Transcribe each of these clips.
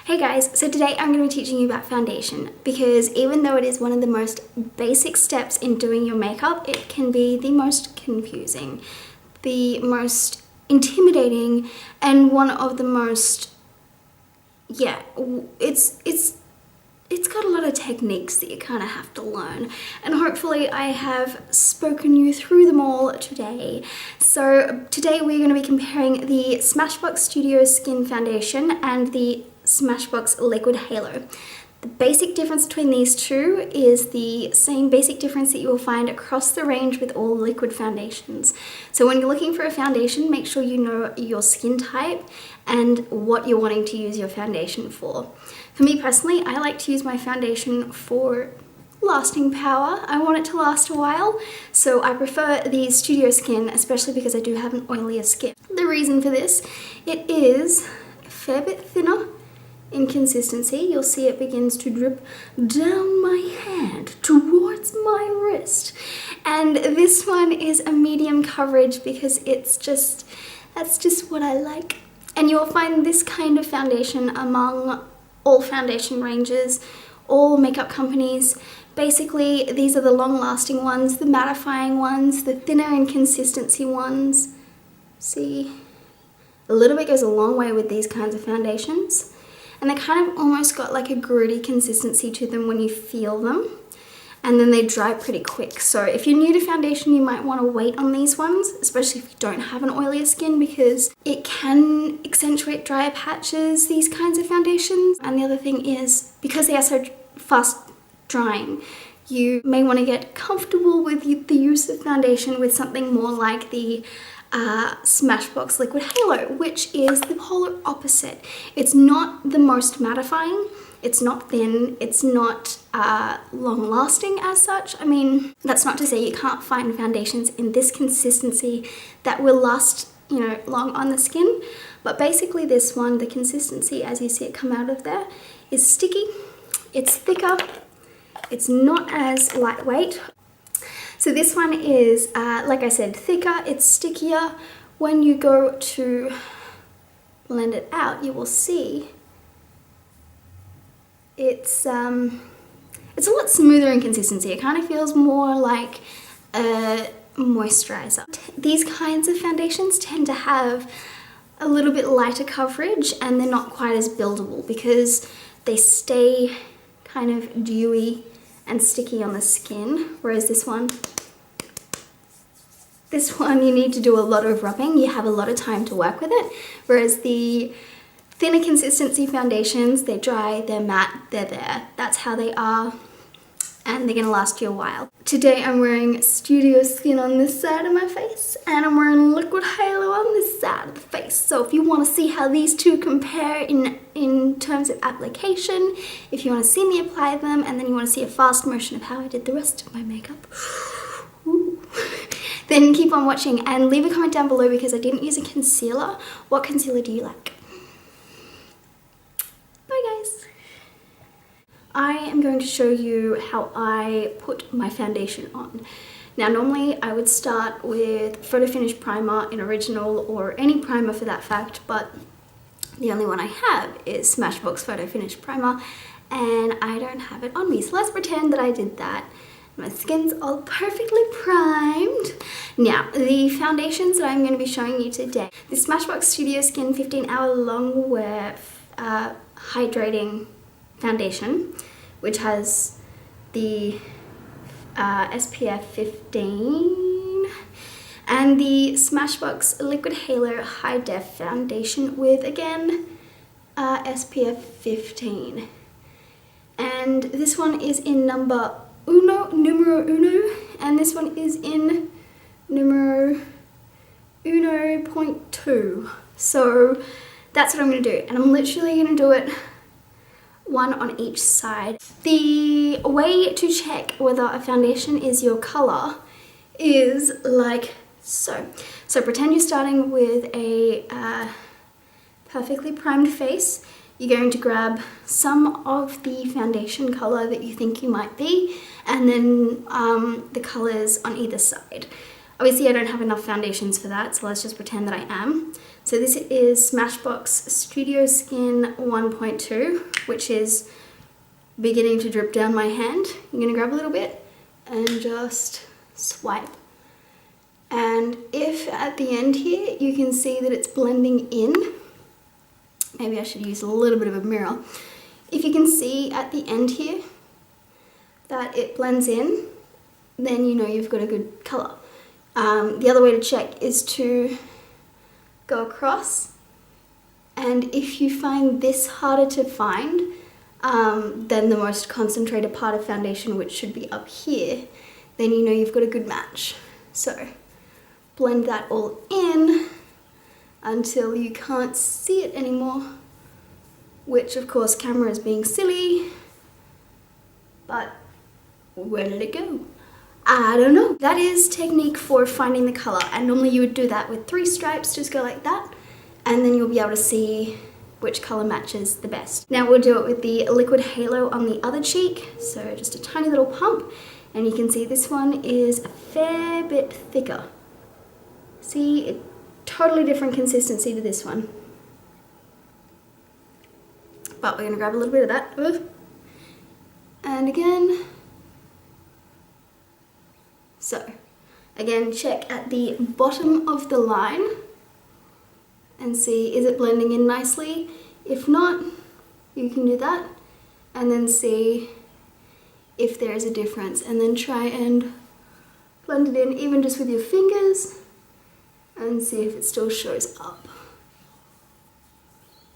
Hey guys, so today I'm going to be teaching you about foundation because even though it is one of the most basic steps in doing your makeup, it can be the most confusing, the most intimidating, and one of the most, it's got a lot of techniques that you kind of have to learn, and hopefully I have spoken you through them all today. So today we're going to be comparing the Smashbox Studio Skin Foundation and the Smashbox Liquid Halo. The basic difference between these two is the same basic difference that you will find across the range with all liquid foundations. So when you're looking for a foundation, make sure you know your skin type and what you're wanting to use your foundation for. For me personally, I like to use my foundation for lasting power. I want it to last a while, so I prefer the Studio Skin, especially because I do have an oilier skin. The reason for this, it is a fair bit thinner in consistency. You'll see it begins to drip down my hand towards my wrist, and this one is a medium coverage because that's just what I like. And you'll find this kind of foundation among all foundation ranges, all makeup companies. Basically, these are the long-lasting ones, the mattifying ones, the thinner in consistency ones. See, a little bit goes a long way with these kinds of foundations. And they kind of almost got like a gritty consistency to them when you feel them. And then they dry pretty quick. So if you're new to foundation, you might want to wait on these ones, especially if you don't have an oilier skin, because it can accentuate drier patches, these kinds of foundations. And the other thing is, because they are so fast drying, you may want to get comfortable with the use of foundation with something more like the Smashbox Liquid Halo, which is the polar opposite. It's not the most mattifying, it's not thin, it's not long lasting as such. I mean, that's not to say you can't find foundations in this consistency that will last, long on the skin, but basically this one, the consistency as you see it come out of there, is sticky, it's thicker, it's not as lightweight. So this one is, like I said, thicker, it's stickier. When you go to blend it out, you will see it's a lot smoother in consistency. It kind of feels more like a moisturizer. These kinds of foundations tend to have a little bit lighter coverage and they're not quite as buildable because they stay kind of dewy and sticky on the skin, whereas this one you need to do a lot of rubbing. You have a lot of time to work with it, whereas the thinner consistency foundations, they dry, they're matte, they're there. That's how they are, and they're gonna last you a while. Today I'm wearing Studio Skin on this side of my face, and I'm wearing Liquid Halo on this side of the face. So if you want to see how these two compare in terms of application, if you want to see me apply them, and then you want to see a fast motion of how I did the rest of my makeup, then keep on watching and leave a comment down below because I didn't use a concealer. What concealer do you like? Bye guys. I am going to show you how I put my foundation on. Now normally I would start with Photo Finish Primer in Original, or any primer for that fact, but the only one I have is Smashbox Photo Finish Primer and I don't have it on me. So let's pretend that I did that. My skin's all perfectly primed. Now, the foundations that I'm going to be showing you today. The Smashbox Studio Skin 15-hour long wear hydrating foundation, which has the SPF 15, and the Smashbox Liquid Halo High Def Foundation with, again, SPF 15. And this one is in numero uno, and this one is in numero 1.2. So that's what I'm going to do, and I'm literally going to do it one on each side. The way to check whether a foundation is your color is like so. So pretend you're starting with a perfectly primed face. You're going to grab some of the foundation color that you think you might be, and then the colors on either side. Obviously I don't have enough foundations for that, so let's just pretend that I am. So this is Smashbox Studio Skin 1.2, which is beginning to drip down my hand. I'm gonna grab a little bit and just swipe. And if at the end here, you can see that it's blending in, maybe I should use a little bit of a mirror. If you can see at the end here that it blends in, then you know you've got a good color. The other way to check is to go across, and if you find this harder to find than the most concentrated part of foundation, which should be up here, then you know you've got a good match. So blend that all in until you can't see it anymore, which of course camera is being silly, but where did it go? I don't know. That is technique for finding the color, and normally you would do that with 3 stripes, just go like that, and then you'll be able to see which color matches the best. Now we'll do it with the liquid halo on the other cheek, so just a tiny little pump, and you can see this one is a fair bit thicker. See, a totally different consistency to this one. But we're gonna grab a little bit of that. And again. So, again, check at the bottom of the line and see, is it blending in nicely? If not, you can do that and then see if there is a difference, and then try and blend it in even just with your fingers and see if it still shows up.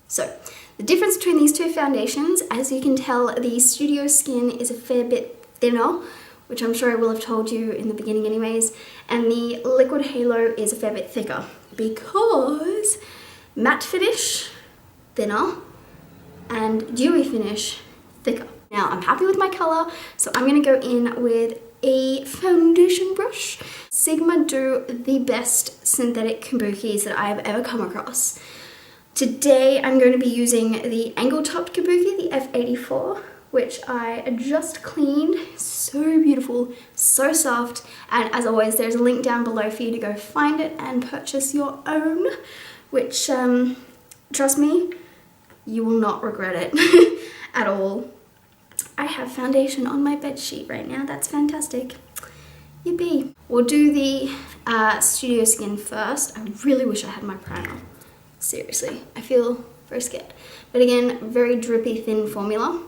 So, the difference between these two foundations, as you can tell, the Studio Skin is a fair bit thinner, which I'm sure I will have told you in the beginning anyways, and the Liquid Halo is a fair bit thicker because matte finish, thinner, and dewy finish, thicker. Now I'm happy with my color, so I'm gonna go in with a foundation brush. Sigma do the best synthetic kabukis that I've ever come across. Today I'm going to be using the angle topped kabuki, the F84, which I just cleaned. So beautiful, so soft, and as always there's a link down below for you to go find it and purchase your own, which trust me, you will not regret it at all. I have foundation on my bed sheet right now. That's fantastic. Yippee. We'll do the Studio Skin first. I really wish I had my primer. Seriously, I feel very scared. But again, very drippy, thin formula.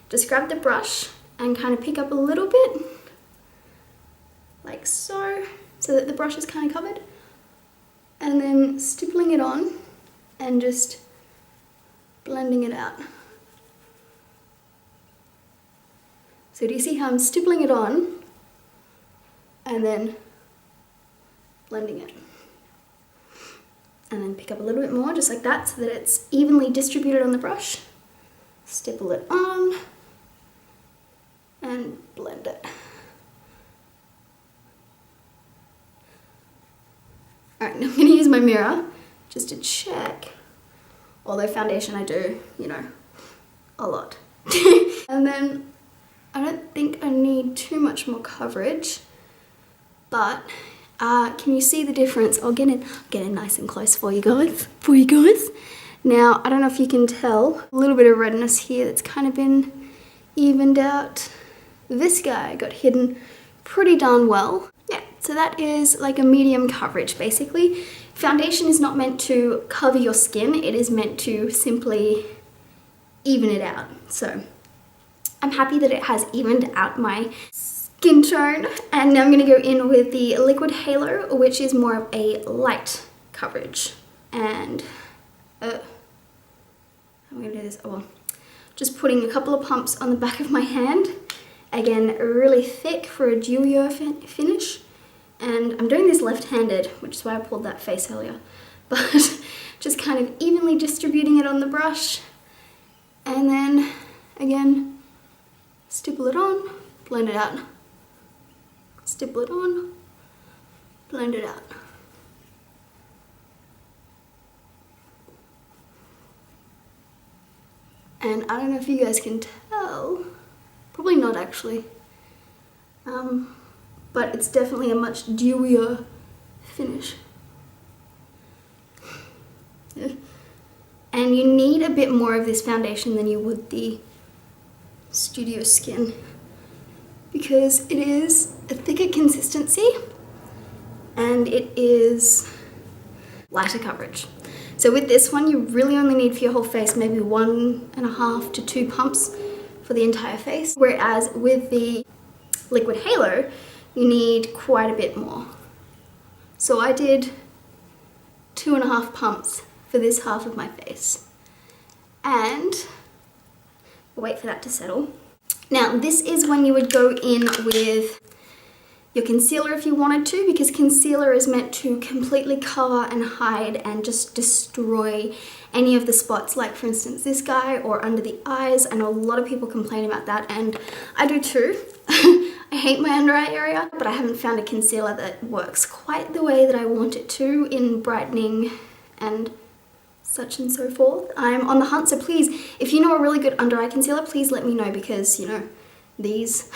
Just grab the brush and kind of pick up a little bit, like so that the brush is kind of covered. And then stippling it on and just blending it out. So do you see how I'm stippling it on and then blending it? And then pick up a little bit more, just like that, so that it's evenly distributed on the brush. Stipple it on and blend it. Alright, now I'm going to use my mirror just to check. Although foundation I do, you know, a lot. And then I don't think I need too much more coverage, but can you see the difference? I'll get in nice and close for you guys. Now, I don't know if you can tell, a little bit of redness here that's kind of been evened out. This guy got hidden pretty darn well. Yeah, so that is like a medium coverage basically. Foundation is not meant to cover your skin, it is meant to simply even it out. So I'm happy that it has evened out my skin tone. And now I'm going to go in with the Liquid Halo, which is more of a light coverage. And I'm going to do this, just putting a couple of pumps on the back of my hand. Again, really thick for a dewier finish. And I'm doing this left-handed, which is why I pulled that face earlier. But just kind of evenly distributing it on the brush. And then, again, stipple it on, blend it out. Stipple it on, blend it out. And I don't know if you guys can tell, probably not actually, but it's definitely a much dewier finish. And you need a bit more of this foundation than you would the Studio Skin, because it is a thicker consistency and it is lighter coverage. So with this one, you really only need for your whole face maybe 1.5 to 2 pumps for the entire face. Whereas with the Liquid Halo, you need quite a bit more. So I did 2.5 pumps for this half of my face. And wait for that to settle. Now this is when you would go in with your concealer if you wanted to, because concealer is meant to completely cover and hide and just destroy any of the spots, like for instance this guy, or under the eyes. I know a lot of people complain about that, and I do too. I hate my under eye area, but I haven't found a concealer that works quite the way that I want it to in brightening and such and so forth. I'm on the hunt, so please, if you know a really good under eye concealer, please let me know, because you know, these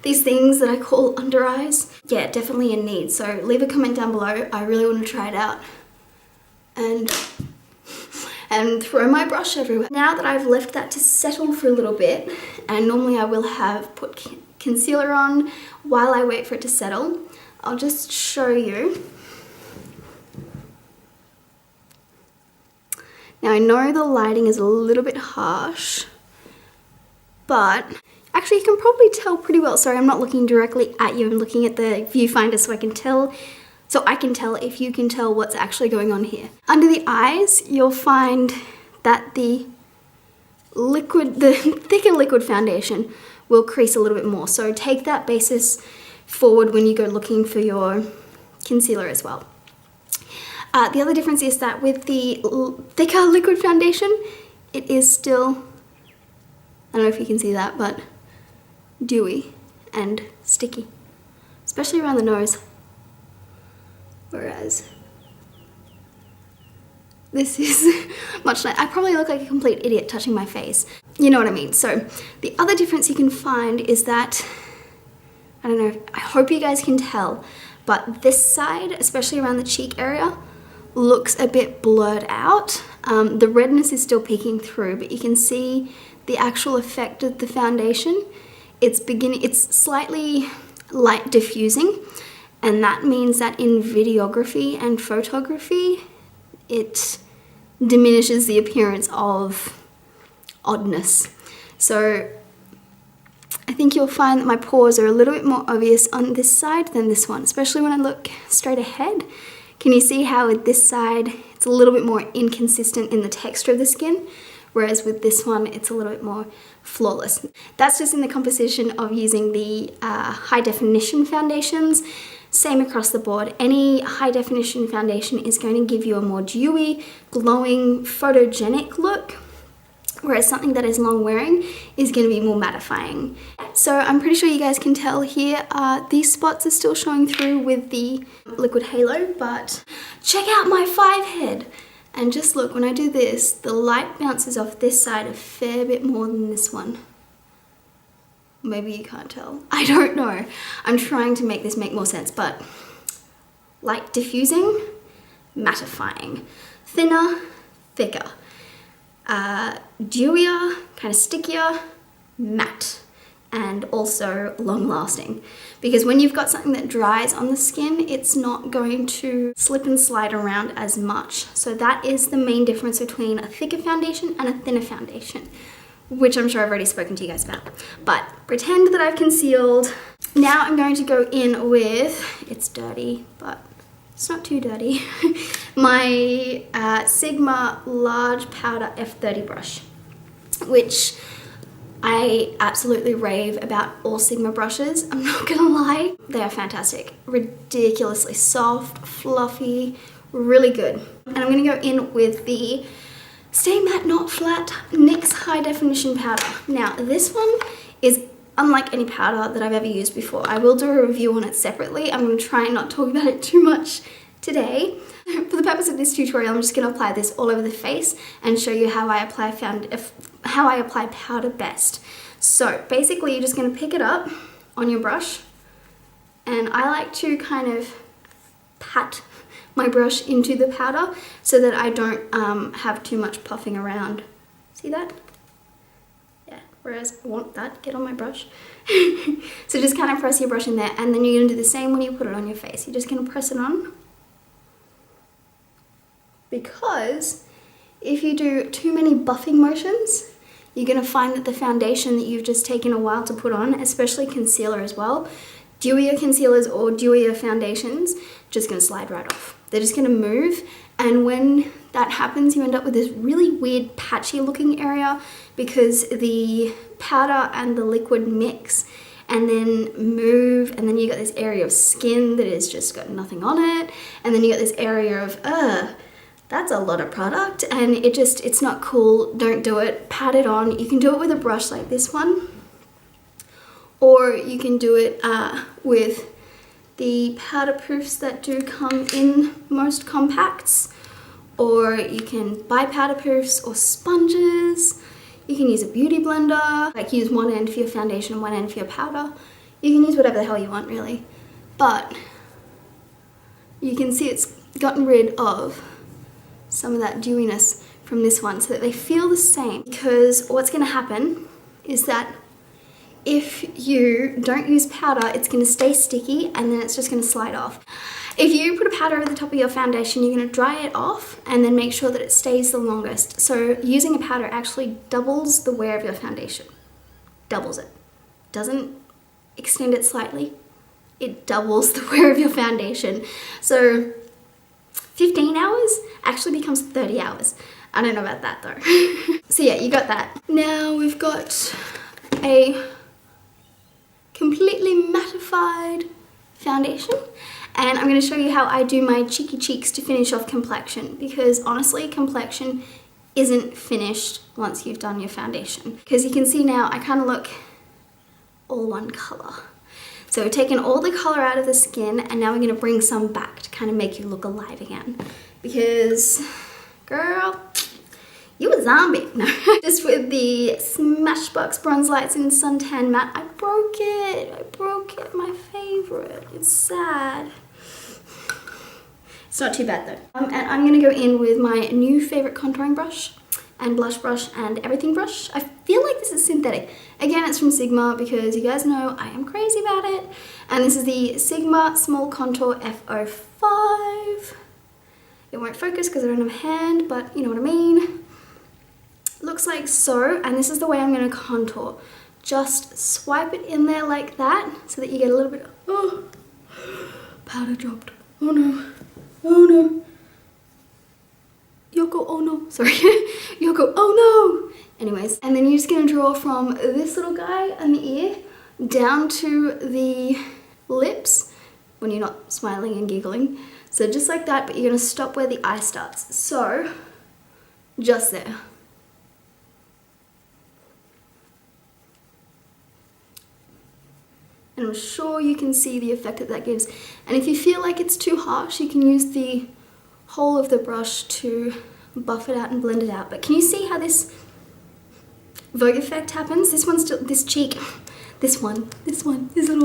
things that I call under eyes, yeah, definitely in need. So leave a comment down below. I really want to try it out and throw my brush everywhere. Now that I've left that to settle for a little bit, and normally I will have put concealer on while I wait for it to settle, I'll just show you. Now I know the lighting is a little bit harsh, but actually you can probably tell pretty well. Sorry, I'm not looking directly at you, I'm looking at the viewfinder so I can tell if you can tell what's actually going on here. Under the eyes, you'll find that the thicker liquid foundation will crease a little bit more. So take that basis forward when you go looking for your concealer as well. The other difference is that with the thicker liquid foundation, it is still, I don't know if you can see that, but dewy and sticky, especially around the nose. Whereas this is much nicer. I probably look like a complete idiot touching my face. You know what I mean? So the other difference you can find is that, I don't know, I hope you guys can tell, but this side, especially around the cheek area, looks a bit blurred out. The redness is still peeking through, but you can see the actual effect of the foundation. It's slightly light diffusing, and that means that in videography and photography, it diminishes the appearance of oddness. So I think you'll find that my pores are a little bit more obvious on this side than this one, especially when I look straight ahead. Can you see how with this side, it's a little bit more inconsistent in the texture of the skin, whereas with this one, it's a little bit more flawless. That's just in the composition of using the high definition foundations. Same across the board. Any high definition foundation is going to give you a more dewy, glowing, photogenic look, whereas something that is long wearing is going to be more mattifying. So I'm pretty sure you guys can tell here, these spots are still showing through with the Liquid Halo, but check out my 5 head. And just look, when I do this, the light bounces off this side a fair bit more than this one. Maybe you can't tell. I don't know. I'm trying to make this make more sense, but light diffusing, mattifying, thinner, thicker, dewier, kind of stickier, matte, and also long lasting. Because when you've got something that dries on the skin, it's not going to slip and slide around as much. So that is the main difference between a thicker foundation and a thinner foundation, which I'm sure I've already spoken to you guys about. But pretend that I've concealed. Now I'm going to go in with, it's dirty, but it's not too dirty, my Sigma Large Powder F30 brush, which I absolutely rave about all Sigma brushes. I'm not gonna lie, they are fantastic. Ridiculously soft, fluffy, really good. And I'm gonna go in with the Stay Matte Not Flat NYX High Definition Powder. Now this one is unlike any powder that I've ever used before. I will do a review on it separately. I'm going to try and not talk about it too much today. For the purpose of this tutorial, I'm just going to apply this all over the face and show you how I apply powder best. So basically you're just going to pick it up on your brush, and I like to kind of pat my brush into the powder so that I don't have too much puffing around. See that? Yeah, whereas I want that, get on my brush. So just kind of press your brush in there, and then you're going to do the same when you put it on your face. You're just going to press it on. Because if you do too many buffing motions, you're going to find that the foundation that you've just taken a while to put on, especially concealer as well, dewier concealers or dewier foundations, just going to slide right off. They're just going to move, and when that happens, you end up with this really weird patchy looking area because the powder and the liquid mix and then move, and then you got this area of skin that has just got nothing on it, and then you got this area of, that's a lot of product, and it's not cool. Don't do it. Pat it on. You can do it with a brush like this one, or you can do it with the powder proofs that do come in most compacts, or you can buy powder proofs or sponges. You can use a beauty blender, like use one end for your foundation and one end for your powder. You can use whatever the hell you want, really. But you can see it's gotten rid of some of that dewiness from this one so that they feel the same. Because what's going to happen is that if you don't use powder, it's going to stay sticky and then it's just going to slide off. If you put a powder over the top of your foundation, you're going to dry it off and then make sure that it stays the longest. So using a powder actually doubles the wear of your foundation. Doubles it. Doesn't extend it slightly. It doubles the wear of your foundation. So 15 hours actually becomes 30 hours. I don't know about that though. So yeah, you got that. Now we've got a completely mattified foundation, and I'm going to show you how I do my cheeky cheeks to finish off complexion, because honestly complexion isn't finished once you've done your foundation, because you can see now I kind of look all one color. So we're taking all the color out of the skin, and now we're going to bring some back to kind of make you look alive again, because girl, you a zombie. No. Just with the Smashbox Bronze Lights in Suntan Matte. I broke it, my favorite. It's sad. It's not too bad though. And I'm gonna go in with my new favorite contouring brush and blush brush and everything brush. I feel like this is synthetic. Again, it's from Sigma because you guys know I am crazy about it. And this is the Sigma Small Contour F05. It won't focus because I don't have a hand, but you know what I mean. Looks like so, and this is the way I'm going to contour. Just swipe it in there like that so that you get a little bit of, oh, powder dropped. Oh no, oh no. Yoko, oh no, sorry. Yoko, oh no. Anyways, and then you're just going to draw from this little guy and the ear down to the lips when you're not smiling and giggling. So just like that, but you're going to stop where the eye starts. So, just there. And I'm sure you can see the effect that that gives. And if you feel like it's too harsh, you can use the whole of the brush to buff it out and blend it out. But can you see how this Vogue effect happens? This one still, this cheek, this little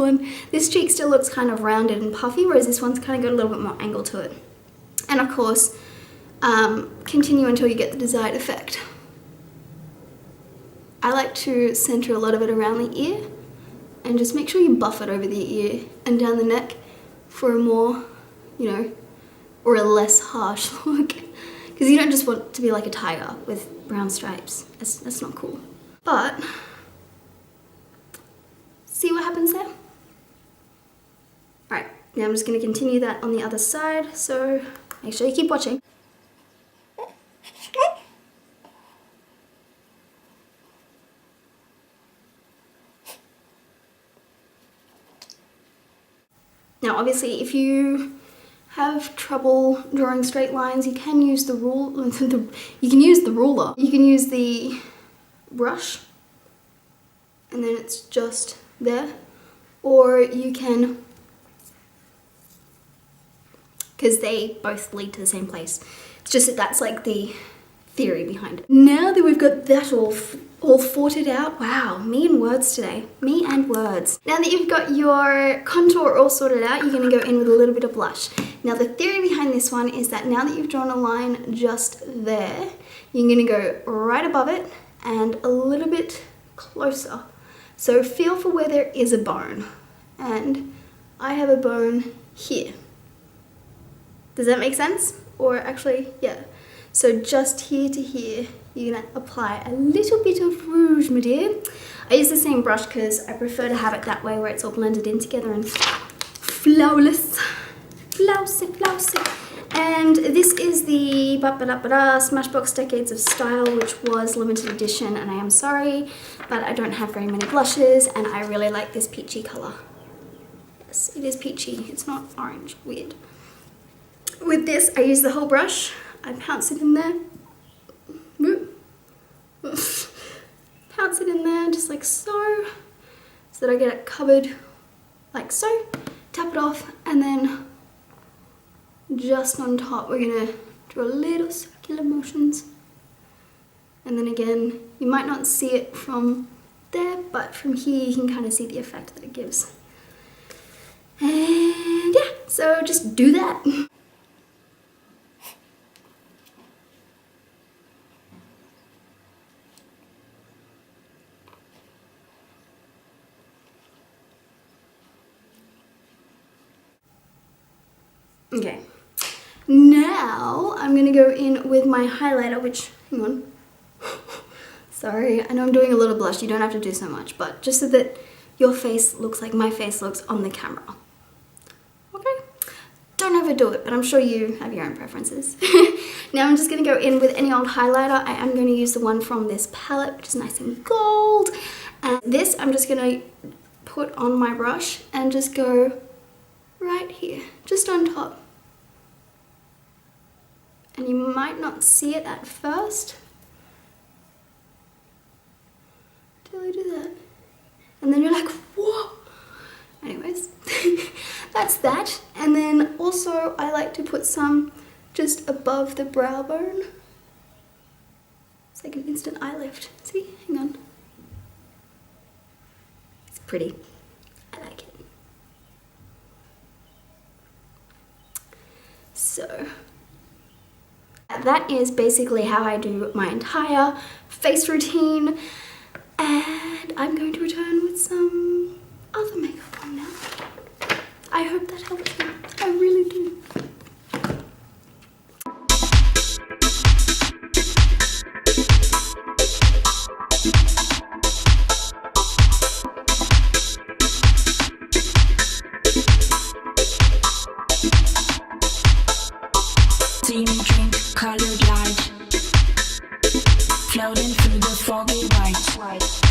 one, this cheek still looks kind of rounded and puffy, whereas this one's kind of got a little bit more angle to it. And of course, continue until you get the desired effect. I like to center a lot of it around the ear, and just make sure you buff it over the ear and down the neck for a more, you know, or a less harsh look. Because you don't just want to be like a tiger with brown stripes. That's not cool. But, see what happens there? Alright, now I'm just going to continue that on the other side, so make sure you keep watching. Now obviously if you have trouble drawing straight lines, you can use the ruler. You can use the brush and then it's just there, or you can, because they both lead to the same place. It's just that that's like the theory behind it. Now that we've got that all all fought it out. Wow, me and words today. Me and words. Now that you've got your contour all sorted out, you're going to go in with a little bit of blush. Now the theory behind this one is that now that you've drawn a line just there, you're going to go right above it and a little bit closer. So feel for where there is a bone. And I have a bone here. Does that make sense? Or actually, yeah. So just here to here, you're gonna apply a little bit of rouge, my dear. I use the same brush because I prefer to have it that way where it's all blended in together and flawless. Flousy, flousy. And this is the Smashbox Decades of Style, which was limited edition, and I am sorry, but I don't have very many blushes, and I really like this peachy color. Yes, it is peachy. It's not orange. Weird. With this, I use the whole brush. I pounce it in there. Pounce it in there just like so that I get it covered like so. Tap it off, and then just on top we're gonna do a little circular motions. And then again, you might not see it from there, but from here you can kind of see the effect that it gives. And yeah, so just do that. Okay, now I'm gonna go in with my highlighter, which, hang on, sorry, I know I'm doing a little blush, you don't have to do so much, but just so that your face looks like my face looks on the camera. Okay, don't overdo it, but I'm sure you have your own preferences. Now I'm just gonna go in with any old highlighter. I am gonna use the one from this palette, which is nice and gold, and this I'm just gonna put on my brush and just go right here, just on top. And you might not see it at first till I do that. And then you're like, whoa! Anyways, that's that. And then also I like to put some just above the brow bone. It's like an instant eye lift. See? Hang on. It's pretty. I like it. So that is basically how I do my entire face routine, and I'm going to return with some other makeup on now. I hope that helps you. I really do. See me drink colored light, floating through the foggy white.